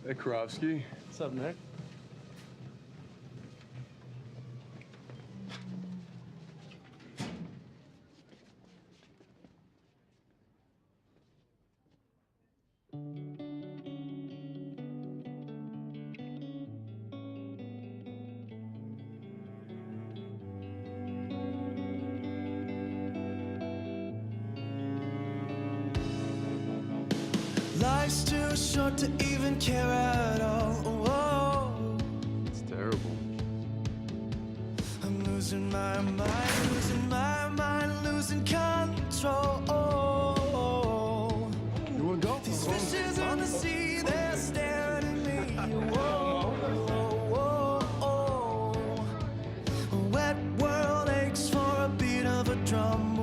Hey, Karofsky. What's up, Nick? Life's too short to even care at all. Whoa. It's terrible. I'm losing my mind, losing my mind, losing control. You wanna go? These fishes in the sea, they're staring at me. Whoa, whoa, whoa. A wet world aches for a beat of a drum.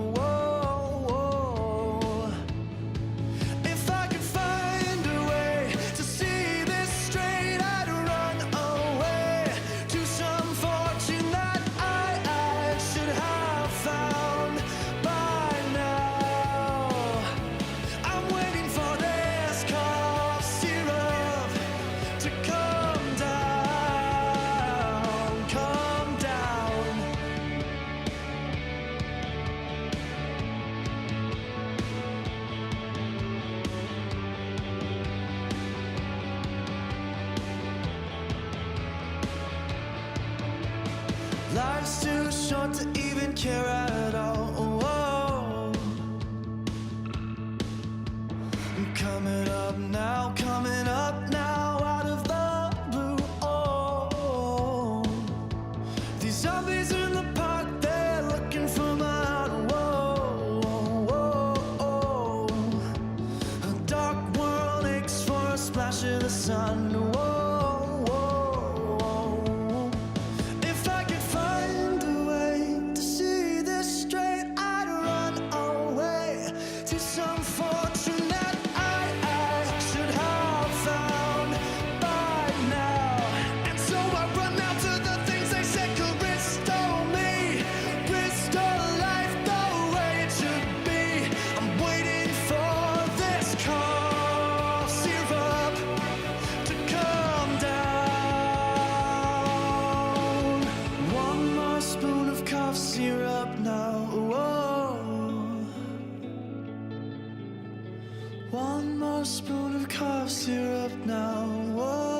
Life's too short to even care at all. Whoa. I'm coming up now, out of the blue. Oh. These zombies in the park, they're looking for my heart. Whoa, whoa, whoa. A dark world aches for a splash of the sun. Whoa. Syrup now. Whoa. One more spoon of cough syrup now. Whoa.